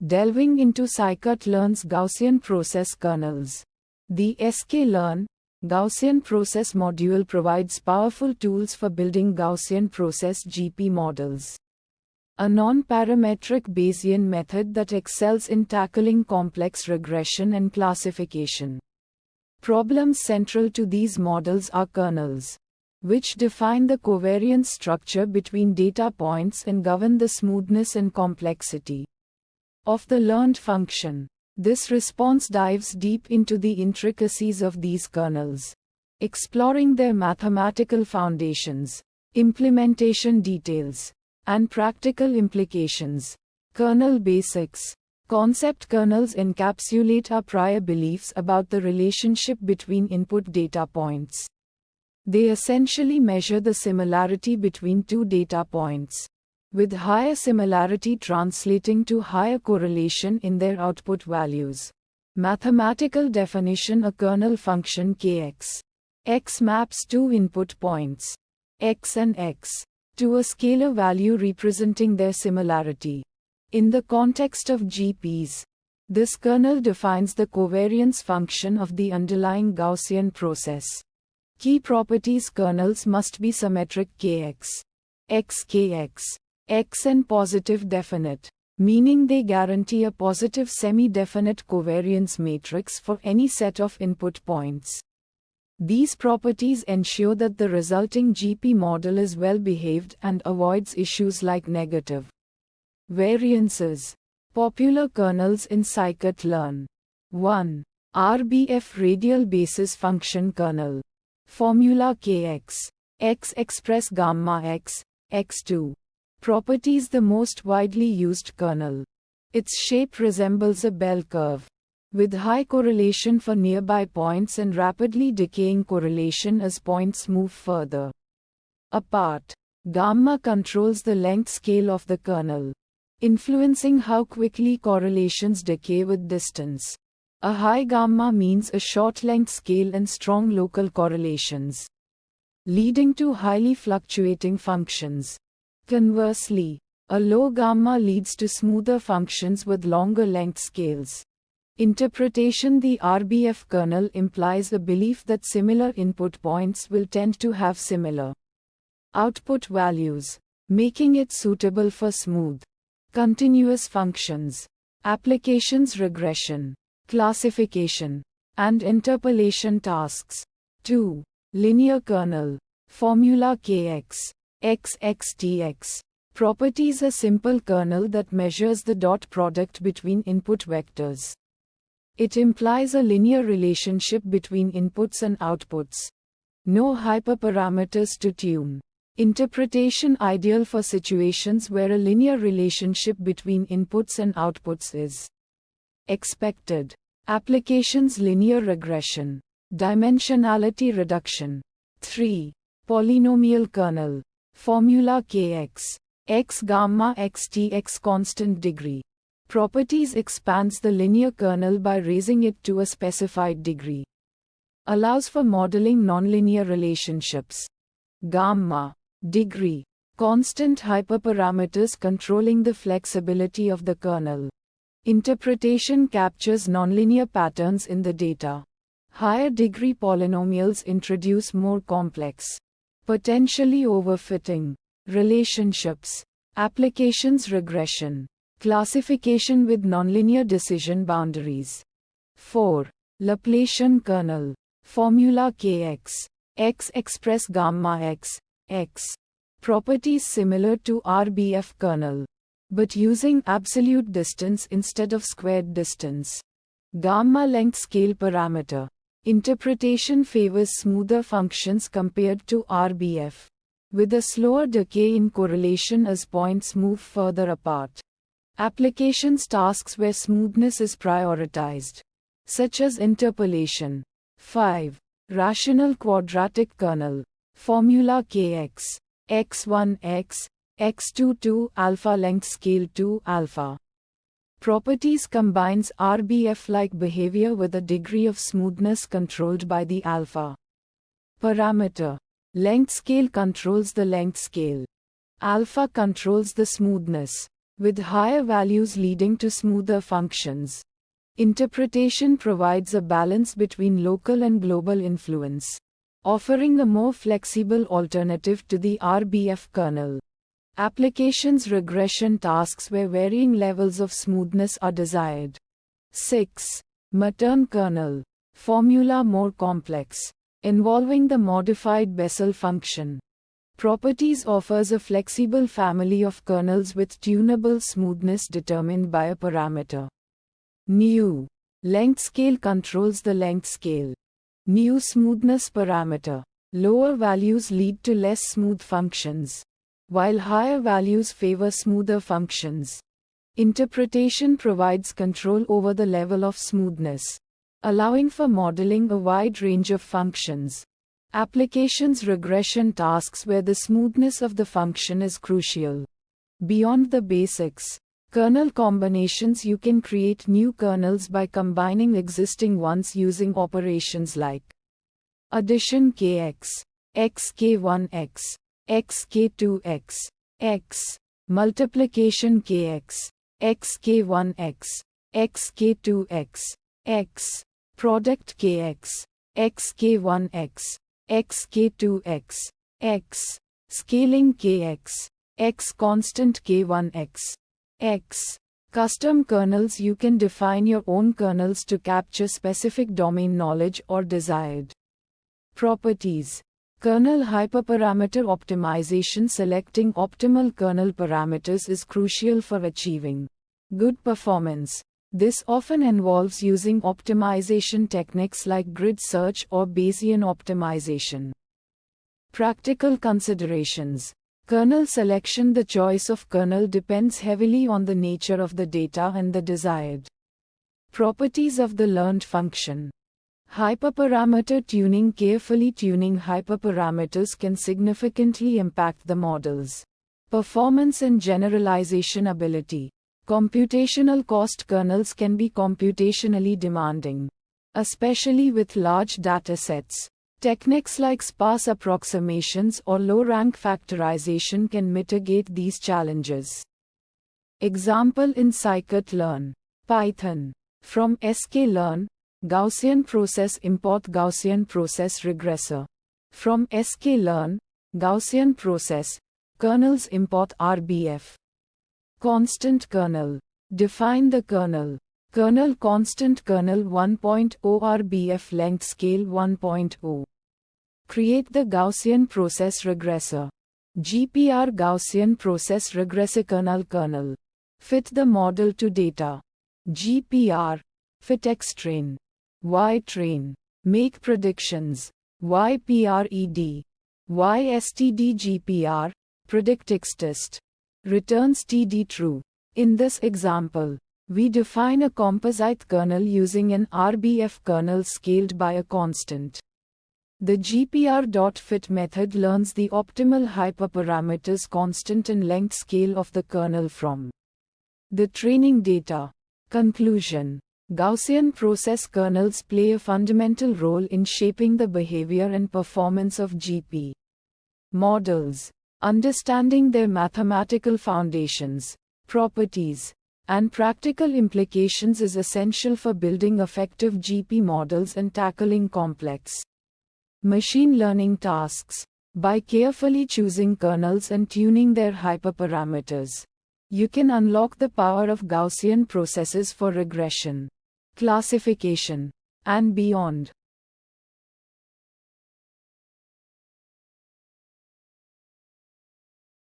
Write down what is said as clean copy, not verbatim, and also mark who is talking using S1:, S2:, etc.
S1: Delving into scikit-learn's Gaussian process kernels. The sklearn Gaussian process module provides powerful tools for building Gaussian process GP models, a non-parametric Bayesian method that excels in tackling complex regression and classification. Problems central to these models are kernels, which define the covariance structure between data points and govern the smoothness and complexity of the learned function. This response dives deep into the intricacies of these kernels, exploring their mathematical foundations, implementation details, and practical implications. Kernel basics. Concept kernels encapsulate our prior beliefs about the relationship between input data points. They essentially measure the similarity between two data points, with higher similarity translating to higher correlation in their output values. Mathematical definition: a kernel function kx. X maps two input points, x and x, to a scalar value representing their similarity. In the context of GPs, this kernel defines the covariance function of the underlying Gaussian process. Key properties: kernels must be symmetric kx, x kx, x and positive definite, meaning they guarantee a positive semi-definite covariance matrix for any set of input points. These properties ensure that the resulting GP model is well-behaved and avoids issues like negative variances. Popular kernels in scikit-learn. 1. RBF radial basis function kernel. Formula kx. X express gamma x, x2. Properties: the most widely used kernel. Its shape resembles a bell curve, with high correlation for nearby points and rapidly decaying correlation as points move further apart. Gamma controls the length scale of the kernel, influencing how quickly correlations decay with distance. A high gamma means a short length scale and strong local correlations, leading to highly fluctuating functions. Conversely, a low gamma leads to smoother functions with longer length scales. Interpretation: the RBF kernel implies a belief that similar input points will tend to have similar output values, making it suitable for smooth, continuous functions. Applications: regression, classification, and interpolation tasks. 2. Linear kernel. Formula kx. X xtx. Properties: a simple kernel that measures the dot product between input vectors. It implies a linear relationship between inputs and outputs. No hyperparameters to tune. Interpretation: ideal for situations where a linear relationship between inputs and outputs is expected. Applications: linear regression, dimensionality reduction. 3. Polynomial kernel. Formula kx. X gamma xtx constant degree. Properties: expands the linear kernel by raising it to a specified degree. Allows for modeling nonlinear relationships. Gamma, degree, constant hyperparameters controlling the flexibility of the kernel. Interpretation: captures nonlinear patterns in the data. Higher degree polynomials introduce more complex, potentially overfitting relationships. Applications: regression, classification with nonlinear decision boundaries. 4. Laplacian kernel. Formula kx. X express gamma x, x. Properties: similar to RBF kernel, but using absolute distance instead of squared distance. Gamma length scale parameter. Interpretation: favors smoother functions compared to RBF, with a slower decay in correlation as points move further apart. Applications: tasks where smoothness is prioritized, such as interpolation. 5. Rational quadratic kernel. Formula kx. x1 x, x2 2 alpha length scale 2 alpha. Properties: combines RBF-like behavior with a degree of smoothness controlled by the alpha parameter. Length scale controls the length scale. Alpha controls the smoothness, with higher values leading to smoother functions. Interpretation provides a balance between local and global influence, offering a more flexible alternative to the RBF kernel. Applications regression tasks where varying levels of smoothness are desired. 6. Matern kernel. Formula more complex, involving the modified Bessel function. Properties offers a flexible family of kernels with tunable smoothness determined by a parameter. New length scale controls the length scale. New smoothness parameter. Lower values lead to less smooth functions, while higher values favor smoother functions. Interpretation provides control over the level of smoothness, allowing for modeling a wide range of functions. Applications regression tasks where the smoothness of the function is crucial. Beyond the basics, kernel combinations, you can create new kernels by combining existing ones using operations like addition kx, xk1x, xk2x, x, multiplication kx, xk1x, xk2x, x, product kx, xk1x, xk2x, x, scaling kx, x constant k1x, x. Custom kernels. You can define your own kernels to capture specific domain knowledge or desired properties. Kernel hyperparameter optimization. Selecting optimal kernel parameters is crucial for achieving good performance. This often involves using optimization techniques like grid search or Bayesian optimization. Practical considerations. Kernel selection. The choice of kernel depends heavily on the nature of the data and the desired properties of the learned function. Hyperparameter tuning. Carefully tuning hyperparameters can significantly impact the model's performance and generalization ability. Computational cost. Kernels can be computationally demanding, especially with large datasets. Techniques like sparse approximations or low-rank factorization can mitigate these challenges. Example in scikit-learn. Python. From sklearn, Gaussian process import Gaussian process regressor. From sklearn, Gaussian process, kernels import RBF. ConstantKernel. Define the kernel. Kernel ConstantKernel 1.0 RBF length scale 1.0. Create the Gaussian process regressor. GPR Gaussian process regressor kernel. Fit the model to data. GPR. Fit xtrain. Y-train. Make predictions. YPRED. YSTD GPR. Predict xtest. Returns TD true. In this example, we define a composite kernel using an RBF kernel scaled by a constant. The GPR.fit method learns the optimal hyperparameters constant and length scale of the kernel from the training data. Conclusion. Gaussian process kernels play a fundamental role in shaping the behavior and performance of GP models. Understanding their mathematical foundations, properties, and practical implications is essential for building effective GP models and tackling complex machine learning tasks. By carefully choosing kernels and tuning their hyperparameters, you can unlock the power of Gaussian processes for regression, classification, and beyond.